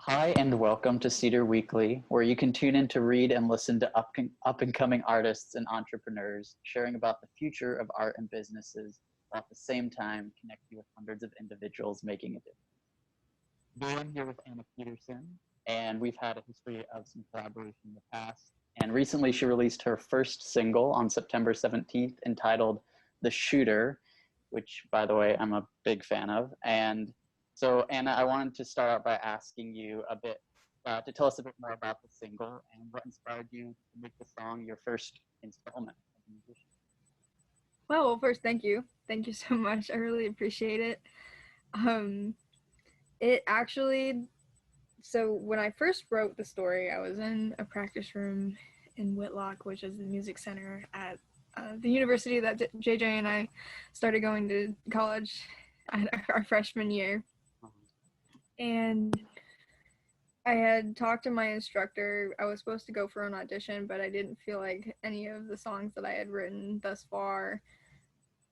Hi, and welcome to Cedar Weekly, where you can tune in to read and listen to up-and-coming artists and entrepreneurs sharing about the future of art and businesses, while at the same time connect you with hundreds of individuals making a difference. Today I'm here with Annah Peterson, and we've had a history of some collaboration in the past. And recently she released her first single on September 17th entitled The Shooter, which, by the way, I'm a big fan of. And so, Anna, I wanted to start out by asking you a bit to tell us a bit more about the single and what inspired you to make the song your first installment as a musician. Well, first, thank you. Thank you so much. I really appreciate it. It actually, so when I first wrote the story, I was in a practice room in Whitlock, which is the music center at the university that JJ and I started going to college at our freshman year. And I had talked to my instructor. I was supposed to go for an audition, but I didn't feel like any of the songs that I had written thus far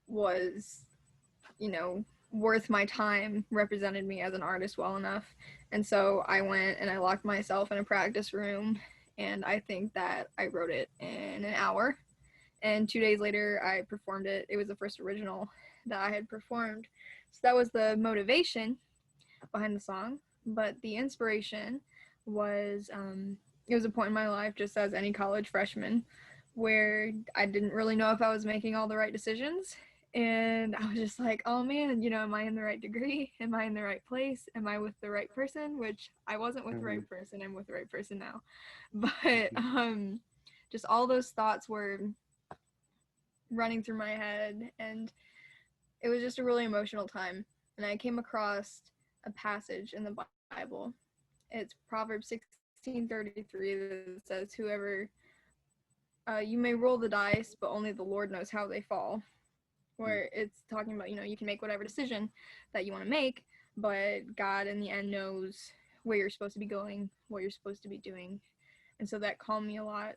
was, worth my time, represented me as an artist well enough. And so I went and I locked myself in a practice room, and I think that I wrote it in an hour. And 2 days later, I performed it. It was the first original that I had performed. So that was the motivation behind the song. But the inspiration was, it was a point in my life, just as any college freshman, where I didn't really know if I was making all the right decisions. And I was just like, oh man, am I in the right degree? Am I in the right place? Am I with the right person? Which I wasn't with the right person. I'm with the right person now. But just all those thoughts were running through my head, and it was just a really emotional time. And I came across a passage in the Bible. It's Proverbs 16:33 that says, whoever, you may roll the dice, but only the Lord knows how they fall. Where it's talking about, you can make whatever decision that you want to make, but God in the end knows where you're supposed to be going, what you're supposed to be doing. And so that calmed me a lot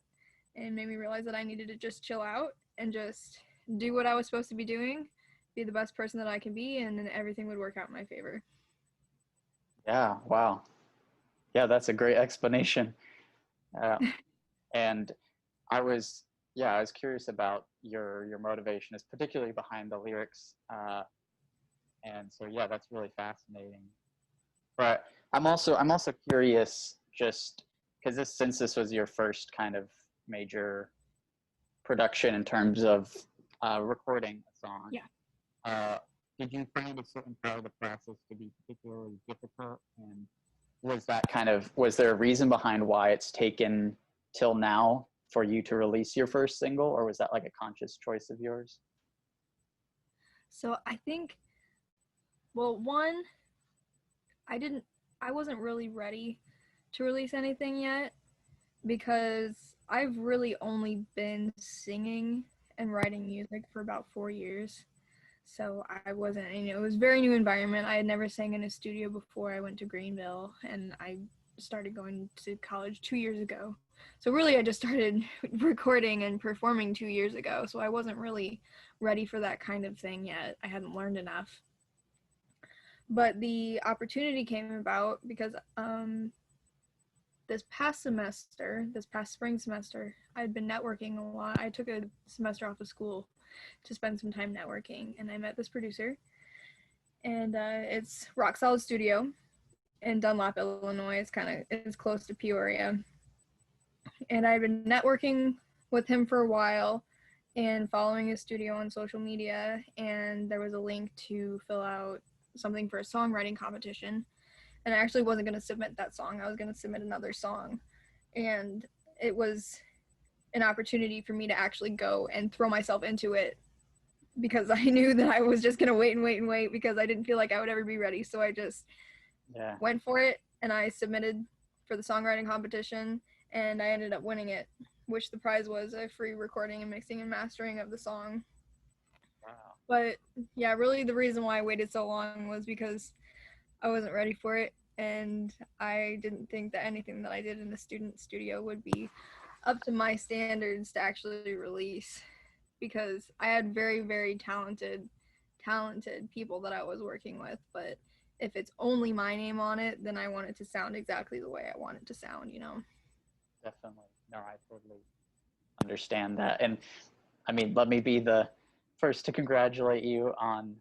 and made me realize that I needed to just chill out and just do what I was supposed to be doing, be the best person that I can be, and then everything would work out in my favor. Yeah, wow. Yeah, that's a great explanation. And I was curious about your motivation, is particularly behind the lyrics, and so yeah, that's really fascinating. But I'm also curious, just because since this was your first kind of major production in terms of recording a song, did you find a certain part of the process to be particularly difficult? And was there a reason behind why it's taken till now for you to release your first single, or was that like a conscious choice of yours? So I think, well, one, I wasn't really ready to release anything yet, because I've really only been singing and writing music for about 4 years. So I wasn't, it was a very new environment. I had never sang in a studio before. I went to Greenville, and I started going to college 2 years ago. So really I just started recording and performing 2 years ago. So I wasn't really ready for that kind of thing yet. I hadn't learned enough. But the opportunity came about because this past spring semester, I'd been networking a lot. I took a semester off of school to spend some time networking, and I met this producer, and it's Rock Solid Studio in Dunlap, Illinois. It's close to Peoria, and I'd been networking with him for a while and following his studio on social media, and there was a link to fill out something for a songwriting competition. And I actually wasn't going to submit that song. I was going to submit another song. And it was an opportunity for me to actually go and throw myself into it, because I knew that I was just going to wait because I didn't feel like I would ever be ready. So I just went for it, and I submitted for the songwriting competition, and I ended up winning it, which the prize was a free recording and mixing and mastering of the song. Wow. But yeah, really the reason why I waited so long was because I wasn't ready for it, and I didn't think that anything that I did in the student studio would be up to my standards to actually release, because I had very, very talented people that I was working with, but if it's only my name on it, then I want it to sound exactly the way I want it to sound, you know? Definitely. No, I totally understand that. And I mean, let me be the first to congratulate you on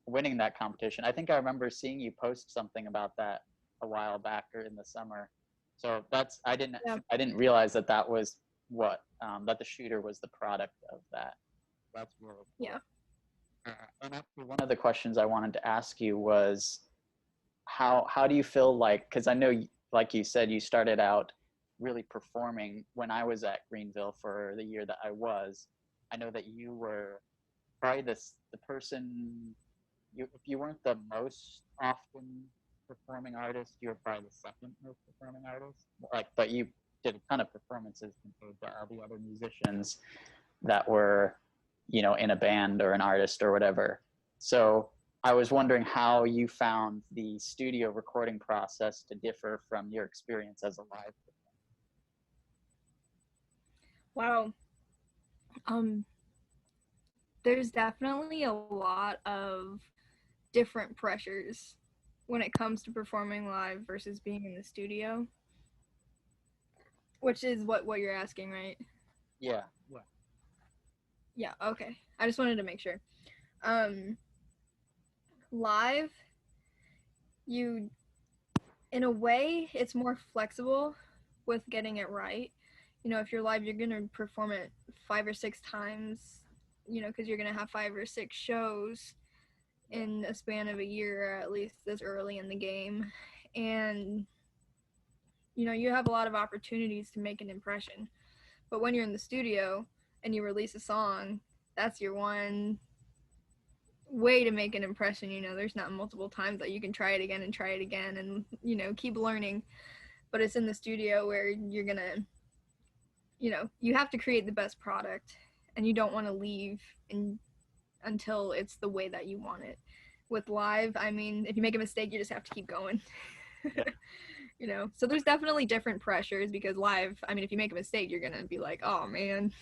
winning that competition. I think I remember seeing you post something about that a while back or in the summer. So that's I didn't realize that that was what that the shooter was the product of that. That's really cool. Yeah. And actually, one of the questions I wanted to ask you was how do you feel like, because I know, like you said, you started out really performing when I was at Greenville for the year that I was. I know that you were probably the person, if you weren't the most often performing artist, you were probably the second most performing artist. Like, but you did a ton of performances compared to all the other musicians that were, you know, in a band or an artist or whatever. So I was wondering how you found the studio recording process to differ from your experience as a live. Wow. Um, there's definitely a lot of different pressures when it comes to performing live versus being in the studio, which is what you're asking, right? Yeah, yeah, Yeah, okay. I just wanted to make sure. Um, live, you, in a way, it's more flexible with getting it right. You know, if you're live, you're going to perform it 5 or 6 times, you know, because you're going to have 5 or 6 shows in a span of a year, at least this early in the game. And, you know, you have a lot of opportunities to make an impression. But when you're in the studio and you release a song, that's your one way to make an impression. You know, there's not multiple times that you can try it again and, you know, keep learning. But it's in the studio where you're gonna, you know, you have to create the best product, and you don't want to leave until it's the way that you want it. With live, I mean, if you make a mistake, you just have to keep going. yeah. You know, so there's definitely different pressures, because live, I mean, if you make a mistake, you're gonna be like, oh man,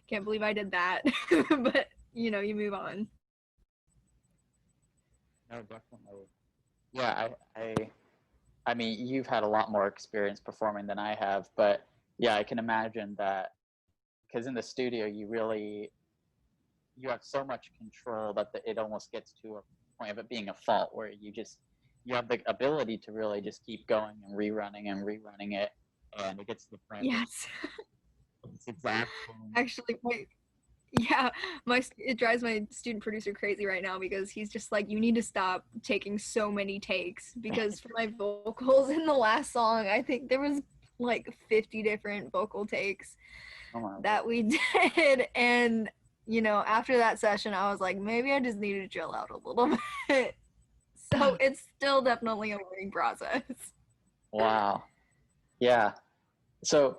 can't believe I did that. But you know, you move on. No, definitely. Yeah, I mean, you've had a lot more experience performing than I have, but yeah, I can imagine that because in the studio, you have so much control that it almost gets to a point of it being a fault where you have the ability to really just keep going and rerunning it, and it gets to the point where Yes. it's exact. Actually, wait. Yeah, it drives my student producer crazy right now, because he's just like, you need to stop taking so many takes, because for my vocals in the last song, I think there was like 50 different vocal takes Oh my that we did. And you know, after that session, I was like, maybe I just need to chill out a little bit. So it's still definitely a learning process. Wow. Yeah. So,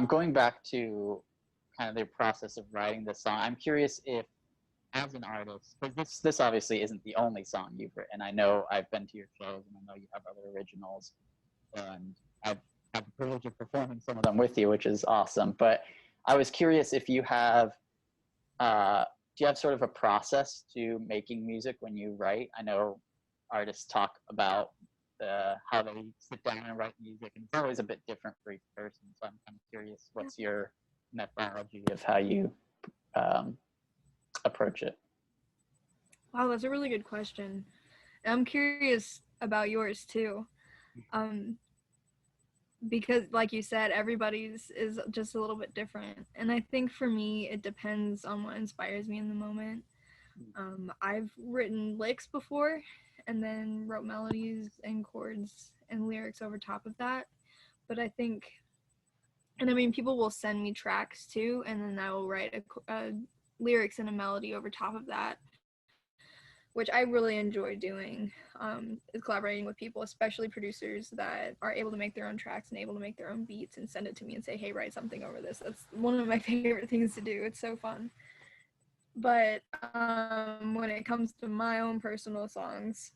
going back to kind of the process of writing this song, I'm curious if, as an artist, because this obviously isn't the only song you've written. I know I've been to your shows, and I know you have other originals, and I've had the privilege of performing some of them with you, which is awesome. But I was curious if you have, do you have sort of a process to making music when you write? I know artists talk about how they sit down and write music, and it's always a bit different for each person. So I'm kind of curious, what's your methodology of how you um, approach it? Wow, that's a really good question. And I'm curious about yours too. Um, because like you said, everybody's is just a little bit different. And I think for me, it depends on what inspires me in the moment. I've written licks before, and then wrote melodies and chords and lyrics over top of that. But I think, and I mean, people will send me tracks too, and then I will write a lyrics and a melody over top of that, which I really enjoy doing, is collaborating with people, especially producers that are able to make their own tracks and able to make their own beats and send it to me and say, hey, write something over this. That's one of my favorite things to do. It's so fun. But when it comes to my own personal songs,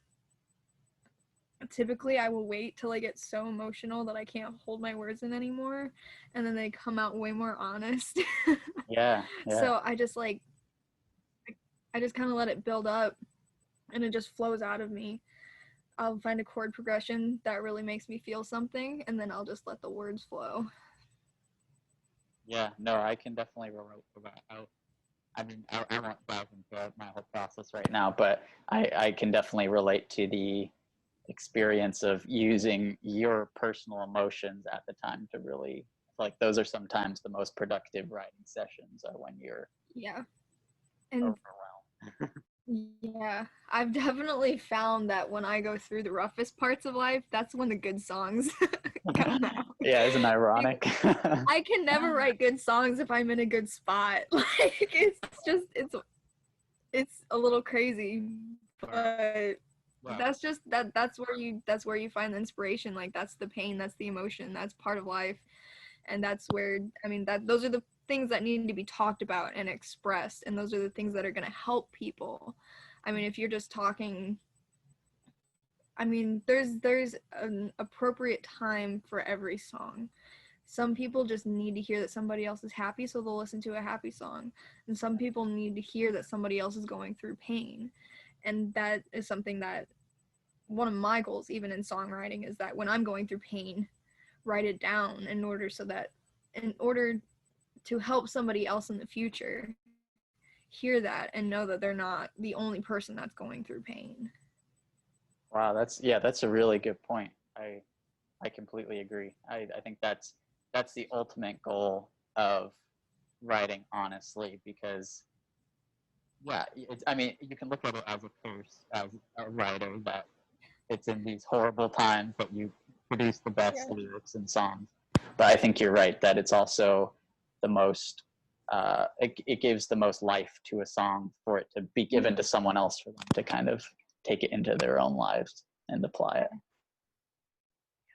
typically I will wait till I get so emotional that I can't hold my words in anymore, and then they come out way more honest. Yeah, yeah, So I just kind of let it build up, and it just flows out of me. I'll find a chord progression that really makes me feel something, and then I'll just let the words flow. Yeah, no, I can definitely relate to that. I won't dive into my whole process right now, but I can definitely relate to the experience of using your personal emotions at the time to really, like, those are sometimes the most productive writing sessions, are when you're Yeah. And overwhelmed. yeah, I've definitely found that when I go through the roughest parts of life, that's when the good songs come out. Yeah, isn't ironic? I can never write good songs if I'm in a good spot. Like it's a little crazy, but Wow. that's where you find the inspiration. Like that's the pain, that's the emotion, that's part of life, and that's where those are the things that need to be talked about and expressed, and those are the things that are going to help people. I mean, if you're just talking, there's an appropriate time for every song. Some people just need to hear that somebody else is happy, so they'll listen to a happy song. And some people need to hear that somebody else is going through pain. And that is something that one of my goals, even in songwriting, is that when I'm going through pain, write it down in order to help somebody else in the future hear that and know that they're not the only person that's going through pain. Wow, that's a really good point. I completely agree. I think that's the ultimate goal of writing honestly, because yeah, I mean, you can look at it as a curse as a writer, that it's in these horrible times that you produce the best lyrics and songs. But I think you're right that it's also the most, it gives the most life to a song for it to be given to someone else, for them to kind of take it into their own lives and apply it.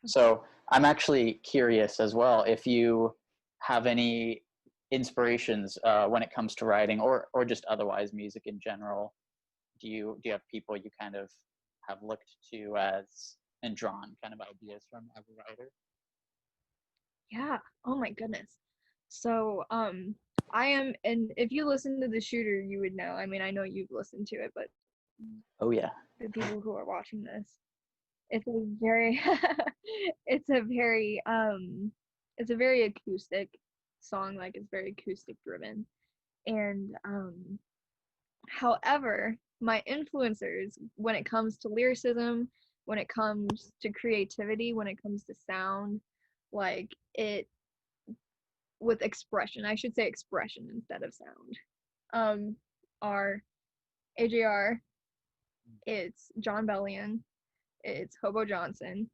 So I'm actually curious as well if you have any inspirations when it comes to writing, or just otherwise music in general. Do you have people you kind of have looked to as and drawn kind of ideas from as a writer? Yeah. Oh my goodness. So, I am, and if you listen to the shooter, you would know. I mean, I know you've listened to it, but Oh yeah. the people who are watching this, it's a very, it's a very, it's a very acoustic song. Like it's very acoustic driven, and however, my influencers when it comes to lyricism, when it comes to creativity, when it comes to sound, like it with expression, I should say expression instead of sound, are AJR, it's John Bellion, it's Hobo Johnson,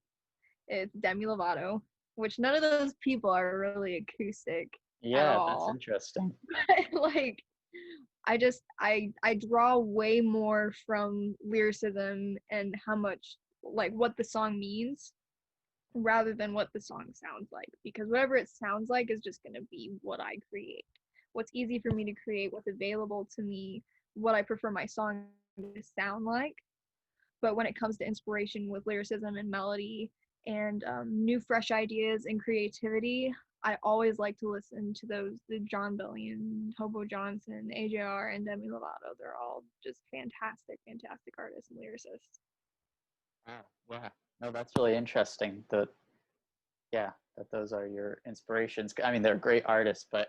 it's Demi Lovato, which none of those people are really acoustic at Yeah, that's all. interesting. Like I draw way more from lyricism and how much, like, what the song means rather than what the song sounds like, because whatever it sounds like is just going to be what I create. What's easy for me to create, what's available to me, what I prefer my song to sound like. But when it comes to inspiration with lyricism and melody and new fresh ideas and creativity, I always like to listen to the John Bellion, Hobo Johnson, AJR, and Demi Lovato. They're all just fantastic artists and lyricists. Wow. Yeah. No, that's really interesting. Yeah, that those are your inspirations. I mean, they're great artists, but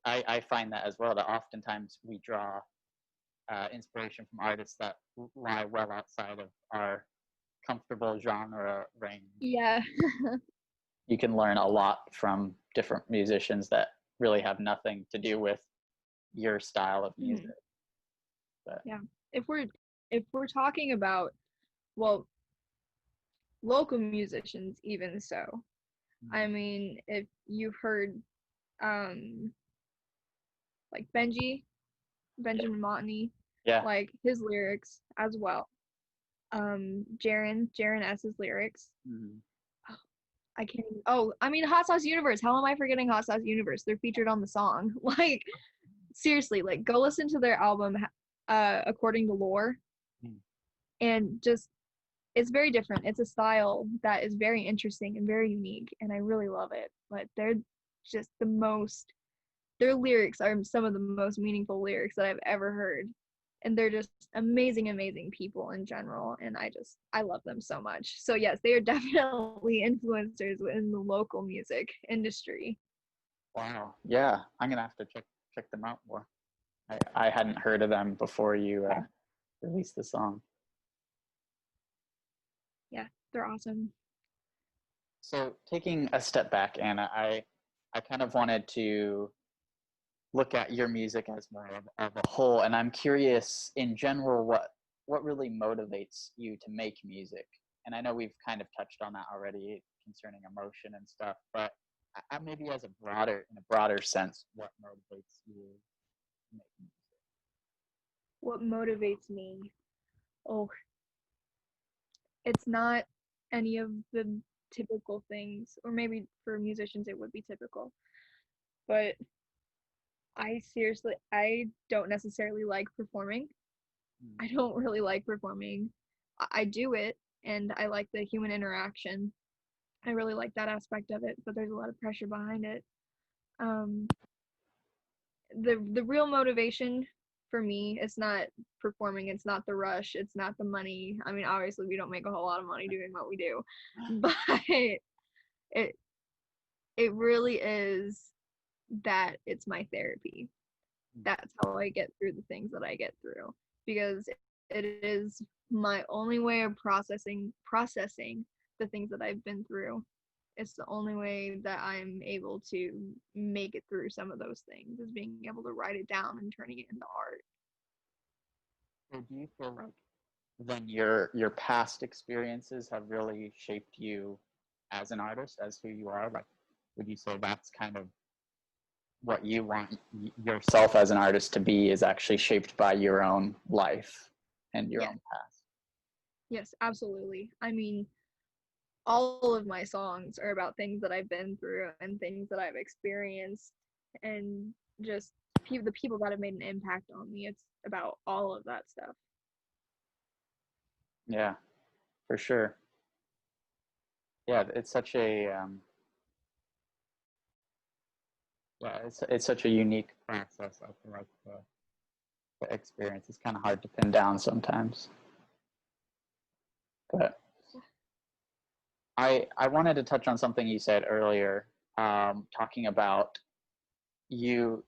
I find that as well, that oftentimes we draw inspiration from artists that lie well outside of our comfortable genre range. Yeah. You can learn a lot from different musicians that really have nothing to do with your style of music. Mm-hmm. But Yeah. If we're talking about, well, local musicians, even so, I mean, if you've heard um like Benjamin Montney, yeah, like his lyrics as well. Jaren S's lyrics. mm-hmm. Oh, I can't even, oh, I mean, Hot Sauce Universe. How am I forgetting Hot Sauce Universe? They're featured on the song. Like, seriously, like, go listen to their album, According to Lore, and just, it's very different. It's a style that is very interesting and very unique, and I really love it. But they're just their lyrics are some of the most meaningful lyrics that I've ever heard. and they're just amazing people in general, and I love them so much. So yes, they are definitely influencers in the local music industry. Wow. Yeah, I'm gonna have to check them out more. I hadn't heard of them before you released the song. Yeah, they're awesome. So taking a step back, Anna, I kind of wanted to look at your music as more of a whole, and I'm curious in general what really motivates you to make music. And I know we've kind of touched on that already concerning emotion and stuff, but maybe as in a broader sense, what motivates you to make music? What motivates me? Oh, it's not any of the typical things, or maybe for musicians it would be typical, but I don't necessarily like performing. Hmm. I don't really like performing. I do it, and I like the human interaction. I really like that aspect of it, but there's a lot of pressure behind it. Um, the real motivation for me is not performing. It's not the rush. It's not the money. I mean, obviously we don't make a whole lot of money doing what we do, but it it really is that it's my therapy. That's how I get through the things that I get through, because it is my only way of processing the things that I've been through. It's the only way that I'm able to make it through some of those things, is being able to write it down and turning it into art. So do you feel like then your past experiences have really shaped you as an artist, as who you are? Like, would you say that's kind of what you want yourself as an artist to be is actually shaped by your own life and your Yes, own past? yes, absolutely. I mean, all of my songs are about things that I've been through and things that I've experienced, and just the people that have made an impact on me. It's about all of that stuff. Yeah, for sure. Yeah, it's such a yeah, it's such a unique process. I feel like the experience is kind of hard to pin down sometimes. But I wanted to touch on something you said earlier, talking about you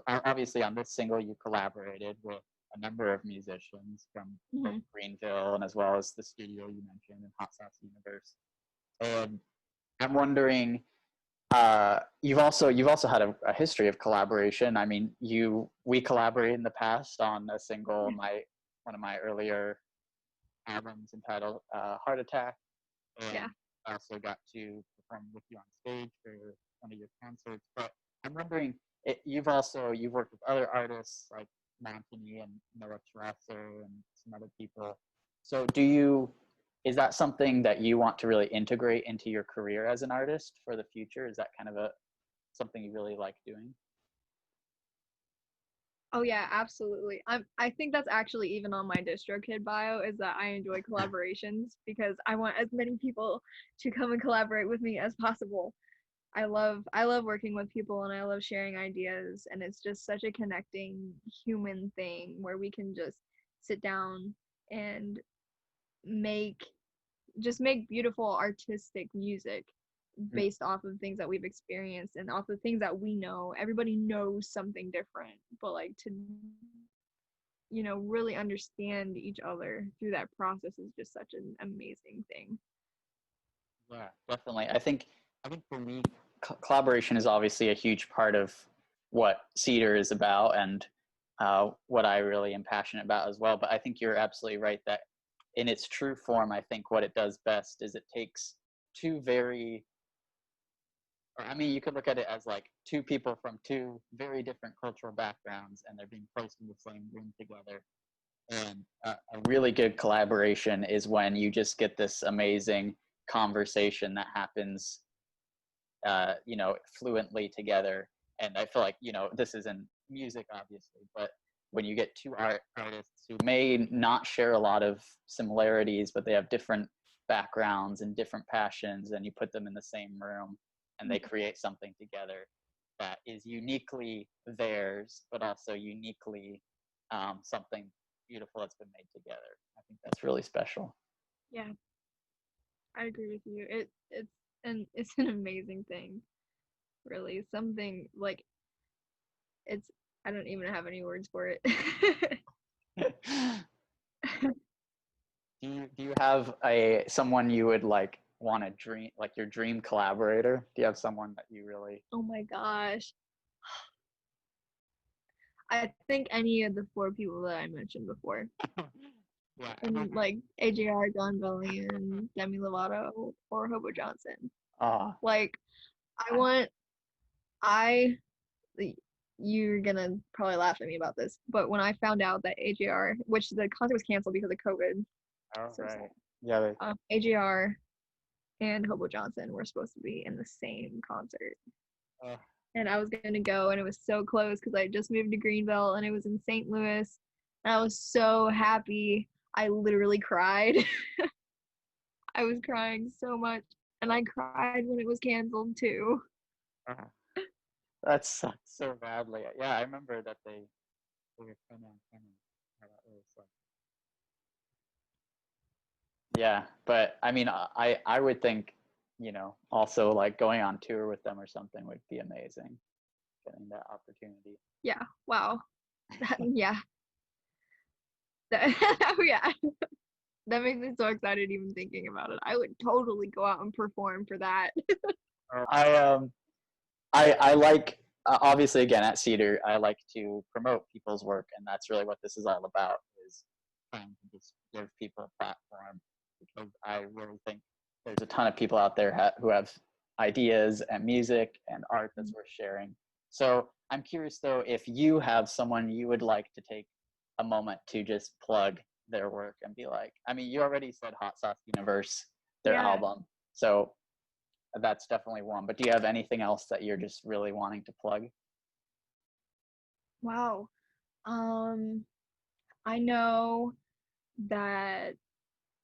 obviously on this single you collaborated with a number of musicians from both Mm-hmm. Greenville and as well as the studio you mentioned in Hot Sauce Universe. And I'm wondering, you've also had a history of collaboration. I mean, we collaborated in the past on a single, one of my earlier albums entitled Heart Attack, Yeah. and I also got to perform with you on stage for one of your concerts. But I'm wondering, you've worked with other artists like Montany and Noah Trasser and some other people. So is that something that you want to really integrate into your career as an artist for the future? Is that kind of something you really like doing? Oh yeah, absolutely. I think that's actually even on my DistroKid bio, is that I enjoy collaborations because I want as many people to come and collaborate with me as possible. I love working with people, and I love sharing ideas, and it's just such a connecting human thing where we can just sit down and make make beautiful artistic music Mm. based off of things that we've experienced and off of things that we know. Everybody knows something different, but like to really understand each other through that process is just such an amazing thing. Yeah, definitely. I think for me, collaboration is obviously a huge part of what Cedar is about, and what I really am passionate about as well. But I think you're absolutely right that in its true form, I think what it does best is it takes two very, or I mean, you could look at it as like two people from two very different cultural backgrounds, and they're being placed in the same room together. And a really good collaboration is when you just get this amazing conversation that happens, fluently together. And I feel like, this is in music, obviously, but when you get two artists who may not share a lot of similarities, but they have different backgrounds and different passions, and you put them in the same room and they create something together that is uniquely theirs, but also uniquely something beautiful that's been made together. I think that's really special. Yeah, I agree with you. It's an amazing thing, really. Something like it's I don't even have any words for it. Do you have someone you would like want to dream, like your dream collaborator? Do you have someone that you really? Oh my gosh. I think any of the four people that I mentioned before. Yeah. And like AJR, Don Belly, and Demi Lovato or Hobo Johnson. Ah. Like I want I you're gonna probably laugh at me about this, but when I found out that AJR, which the concert was canceled because of COVID, All so right. sad. Yeah. AJR and Hobo Johnson were supposed to be in the same concert. Uh, And I was gonna go, and it was so close because I just moved to Greenville, and it was in St. Louis, and I was so happy. I literally cried. I was crying so much, and I cried when it was canceled too. uh, that sucks so badly. Yeah, I remember that they were kind of how that was like. Yeah, but I mean, I would think, also like going on tour with them or something would be amazing. Getting that opportunity. Yeah. Wow. Yeah. Oh yeah. That makes me so excited even thinking about it. I would totally go out and perform for that. I like obviously again at Cedar I like to promote people's work, and that's really what this is all about, is trying to just give people a platform, because I really think there's a ton of people out there who have ideas and music and art that's worth sharing. So I'm curious though, if you have someone you would like to take a moment to just plug their work and be like, I mean, you already said Hot Sauce Universe, their Yeah. album, so that's definitely one. But do you have anything else that you're just really wanting to plug? Wow. Um, I know that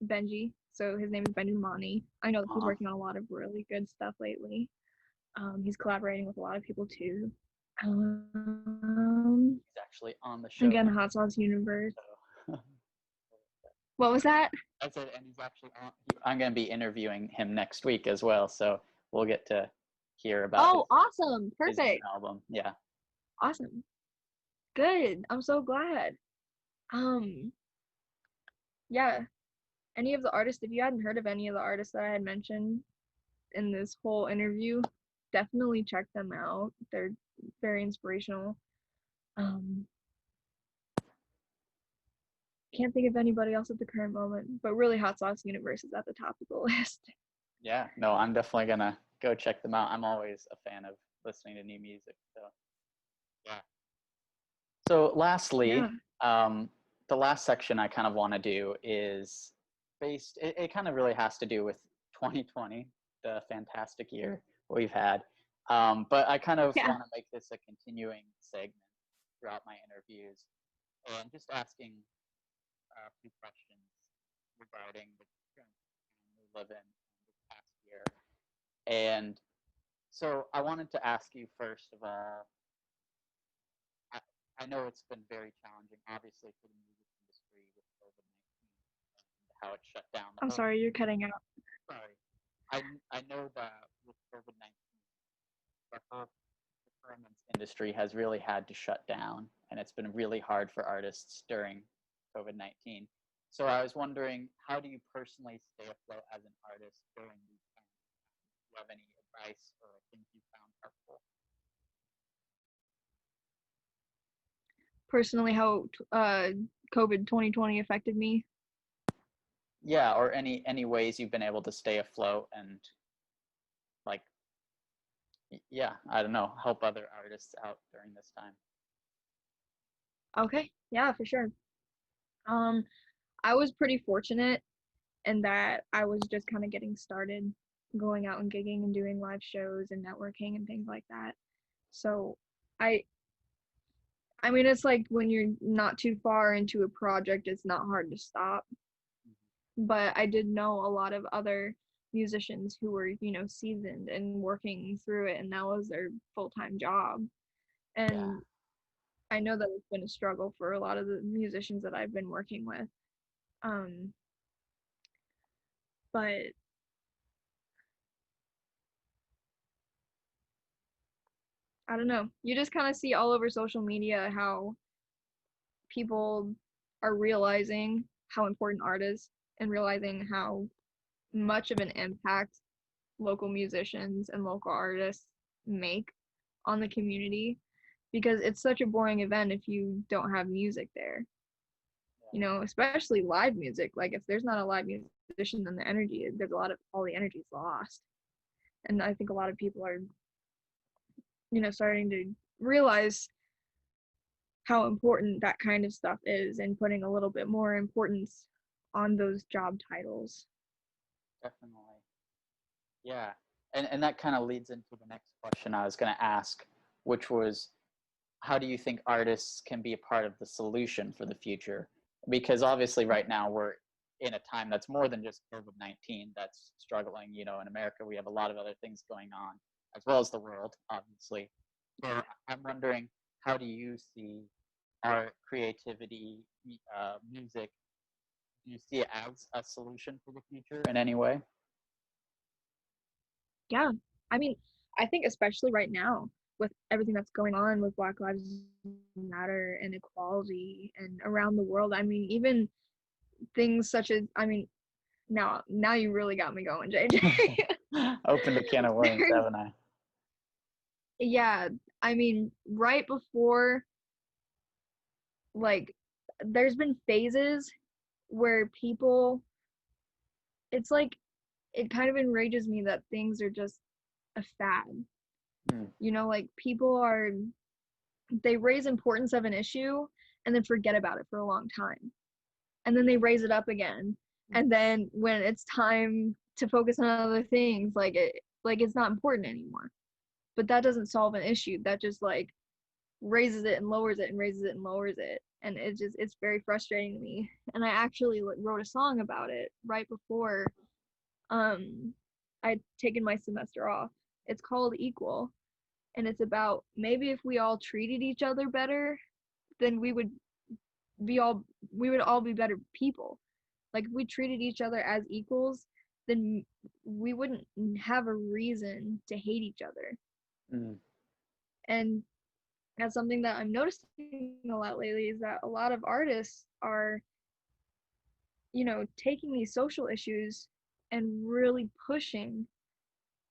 Benji, so his name is Benji Mani. I know that he's Uh-huh. working on a lot of really good stuff lately. He's collaborating with a lot of people too. Um, He's actually on the show again, next. Hot Sauce Universe. So. What was that? I said, and he's actually on. I'm going to be interviewing him next week as well, so we'll get to hear about Oh, awesome. his new Perfect. album. Yeah. Awesome. Good. I'm so glad. Um, yeah. Any of the artists, if you hadn't heard of any of the artists that I had mentioned in this whole interview, definitely check them out. They're very inspirational. Um, can't think of anybody else at the current moment, but really Hot Sauce Universe is at the top of the list. Yeah. No, I'm definitely going to go check them out. I'm always a fan of listening to new music. So, yeah. So, lastly, Yeah. the last section I kind of want to do is it kind of really has to do with 2020, the fantastic year we've had. But I kind of Yeah. want to make this a continuing segment throughout my interviews, and just asking a few questions regarding the current time we live in this past year. And so I wanted to ask you, first of all, I, I know it's been very challenging, obviously, for the music industry with COVID-19 and how it shut down the I'm whole. sorry, you're cutting out. Sorry, I know that with COVID-19, the whole performance industry has really had to shut down, and it's been really hard for artists during COVID-19. So I was wondering, how do you personally stay afloat as an artist during these times? Do you have any advice or things you found helpful? Personally, how COVID 2020 affected me. Yeah, or any ways you've been able to stay afloat and like, yeah, I don't know, help other artists out during this time. Okay, yeah, for sure. Um, I was pretty fortunate in that I was just kind of getting started going out and gigging and doing live shows and networking and things like that. So I I mean it's like when you're not too far into a project, it's not hard to stop. But I did know a lot of other musicians who were, seasoned and working through it, and that was their full-time job. Yeah. And I know that it's been a struggle for a lot of the musicians that I've been working with. Um, but I don't know. You just kind of see all over social media how people are realizing how important art is and realizing how much of an impact local musicians and local artists make on the community, because it's such a boring event if you don't have music there. You know, especially live music. Like if there's not a live musician, then there's a lot of all the energy is lost. And I think a lot of people are, starting to realize how important that kind of stuff is and putting a little bit more importance on those job titles. Definitely. Yeah. And that kind of leads into the next question I was going to ask, which was, how do you think artists can be a part of the solution for the future? Because obviously right now we're in a time that's more than just COVID-19 that's struggling. You know, in America, we have a lot of other things going on, as well as the world, obviously. So I'm wondering, how do you see art, creativity, music? Do you see it as a solution for the future in any way? Yeah. I mean, I think especially right now with everything that's going on with Black Lives Matter and equality and around the world, I mean, even things such as, I mean, now you really got me going, JJ. Opened a can of worms, There's, haven't I? yeah, I mean, right before, like, there's been phases where people, it's like, it kind of enrages me that things are just a fad. Hmm. Like people they raise importance of an issue and then forget about it for a long time. And then they raise it up again. And then when it's time to focus on other things, it's not important anymore. But that doesn't solve an issue. That just like raises it and lowers it and raises it and lowers it. And it's very frustrating to me. And I actually wrote a song about it right before um I'd taken my semester off. It's called Equal, and it's about maybe if we all treated each other better, then be all we would all be better people. Like if we treated each other as equals, then we wouldn't have a reason to hate each other. Mm. And that's something that I'm noticing a lot lately, is that a lot of artists are, taking these social issues and really pushing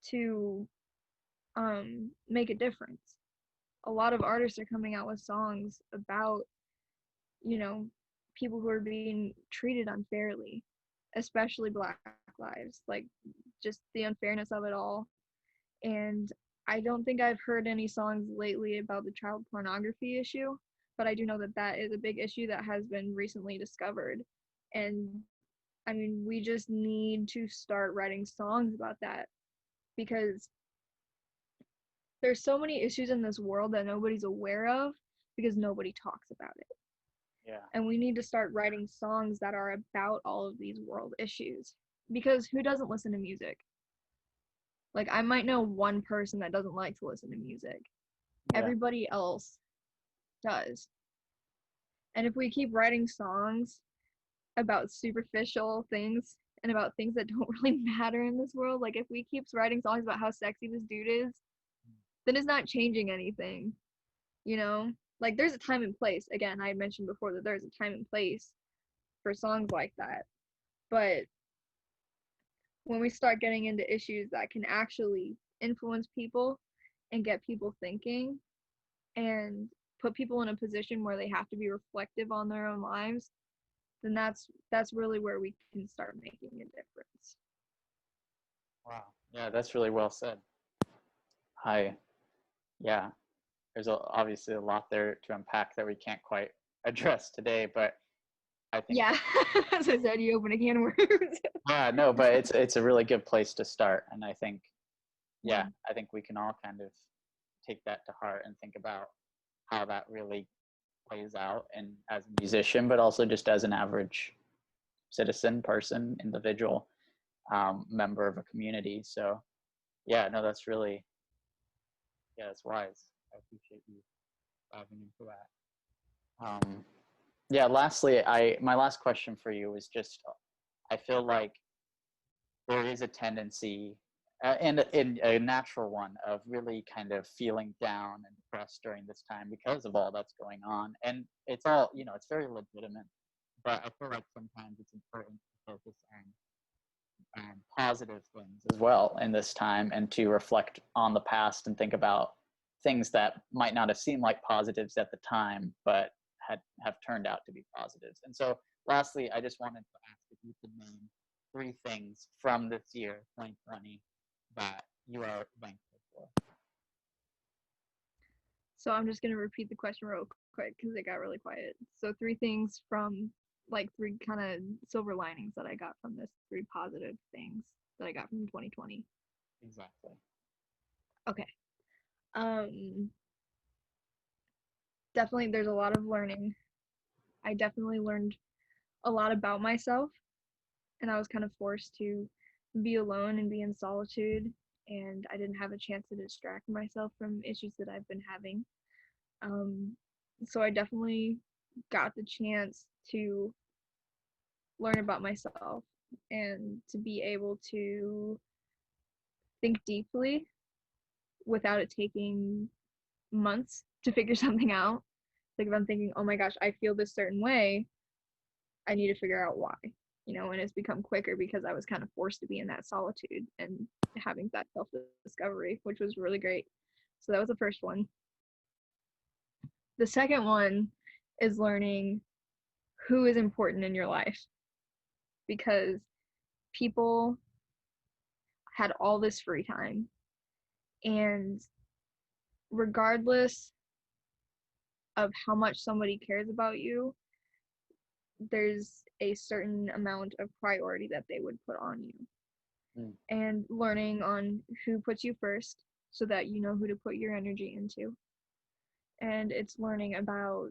to make a difference. A lot of artists are coming out with songs about, you know, people who are being treated unfairly, especially Black lives, like just the unfairness of it all. And I don't think I've heard any songs lately about the child pornography issue, but I do know that that is a big issue that has been recently discovered. And I mean, we just need to start writing songs about that, because there's so many issues in this world that nobody's aware of because nobody talks about it. Yeah. And we need to start writing songs that are about all of these world issues, because who doesn't listen to music? Like I might know one person that doesn't like to listen to music. Yeah. Everybody else does. And if we keep writing songs about superficial things and about things that don't really matter in this world, like if we keep writing songs about how sexy this dude is, then it's not changing anything, you know? Like there's a time and place. Again, I mentioned before that there's a time and place for songs like that. But when we start getting into issues that can actually influence people and get people thinking and put people in a position where they have to be reflective on their own lives, then that's really where we can start making a difference. Wow. Yeah, that's really well said. Hi. Yeah. There's obviously a lot there to unpack that we can't quite address today, but I think Yeah, that, as I said, you open a can of worms. yeah, no, but it's a really good place to start, and I think, yeah, Yeah. I think we can all kind of take that to heart and think about how that really plays out, and as a musician, but also just as an average citizen, person, individual, member of a community. So yeah, no, that's really, yeah, that's wise. I appreciate you diving into that. Yeah, lastly, my last question for you is just, I feel like there is a tendency, and a natural one, of really kind of feeling down and depressed during this time because of all that's going on. And it's all, it's very legitimate. But I feel like sometimes it's important to focus on positive things as well in this time, and to reflect on the past and think about things that might not have seemed like positives at the time, but have turned out to be positives. And so, lastly, I just wanted to ask if you could name 3 things from this year, 2020, that you are thankful for. So I'm just gonna repeat the question real quick because it got really quiet. So 3 things from, like, 3 kind of silver linings that I got from this, 3 positive things that I got from 2020. Exactly. Okay. Um, Definitely there's a lot of learning. I definitely learned a lot about myself, and I was kind of forced to be alone and be in solitude, and I didn't have a chance to distract myself from issues that I've been having. Um, so I definitely got the chance to learn about myself and to be able to think deeply without it taking months to figure something out. Like, if I'm thinking, oh my gosh, I feel this certain way, I need to figure out why, and it's become quicker because I was kind of forced to be in that solitude and having that self discovery, which was really great. So that was the first one. The second one is learning who is important in your life, because people had all this free time, and regardless of how much somebody cares about you, there's a certain amount of priority that they would put on you. Mm. And learning on who puts you first so that you know who to put your energy into. And it's learning about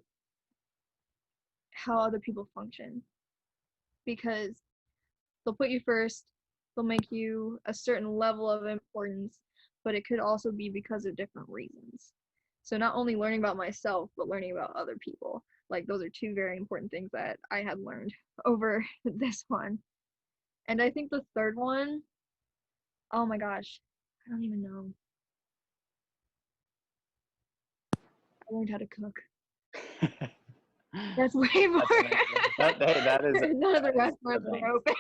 how other people function, because they'll put you first, they'll make you a certain level of importance, but it could also be because of different reasons. So not only learning about myself, but learning about other people. Like, those are 2 very important things that I had learned over this one. And I think the third one, oh my gosh, I don't even know. I learned how to cook. That's way more. That is. None of the restaurants were open.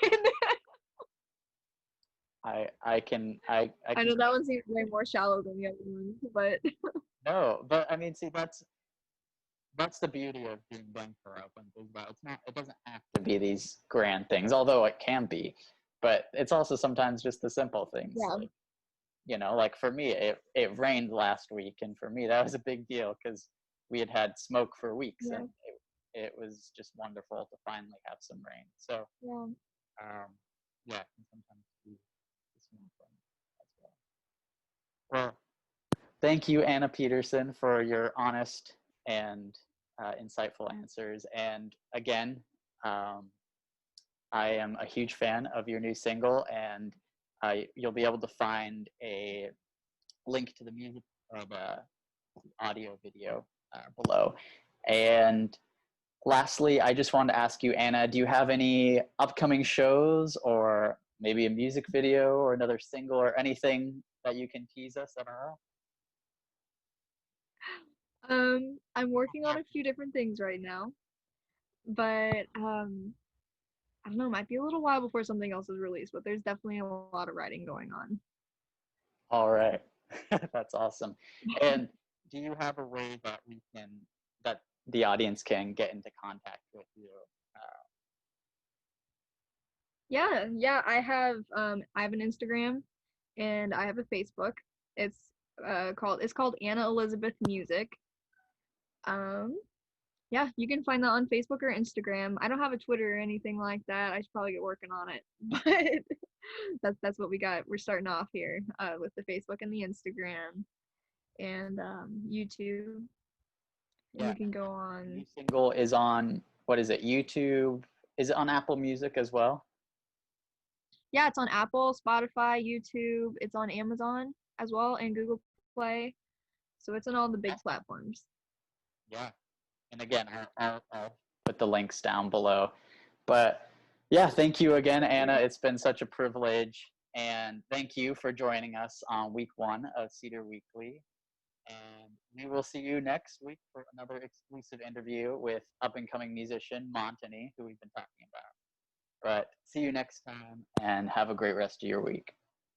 I know that one seems way more shallow than the other ones, but no, but I mean, see, that's the beauty of being thankful open, is that it doesn't have to be these grand things, although it can be, but it's also sometimes just the simple things. yeah. Like for me, it rained last week, and for me that was a big deal because we had smoke for weeks, Yeah. and it was just wonderful to finally have some rain. So Yeah. yeah, and sometimes do the small things as well. Well, thank you, Annah Peterson, for your honest and insightful answers. And again, I am a huge fan of your new single, and you'll be able to find a link to the music or the audio video below. And lastly, I just wanted to ask you, Anna, do you have any upcoming shows, or maybe a music video or another single or anything that you can tease us at all? I'm working on a few different things right now, but I don't know, it might be a little while before something else is released, but there's definitely a lot of writing going on. All right. That's awesome. And do you have a way that the audience can get into contact with you? Yeah, I have an Instagram and I have a Facebook. It's called Anna Elizabeth Music. Yeah, you can find that on Facebook or Instagram. I don't have a Twitter or anything like that. I should probably get working on it, but that's what we got. We're starting off here with the Facebook and the Instagram and YouTube. Yeah. You can go The on. new single is on, what is it, YouTube? Is it on Apple Music as well? Yeah, it's on Apple, Spotify, YouTube. It's on Amazon as well and Google Play. So it's on all the big platforms. Yeah. And again, I'll put the links down below. But yeah, thank you again, Anna. It's been such a privilege. And thank you for joining us on week 1 of Cedar Weekly. And we will see you next week for another exclusive interview with up and coming musician Montany, who we've been talking about. But see you next time and have a great rest of your week.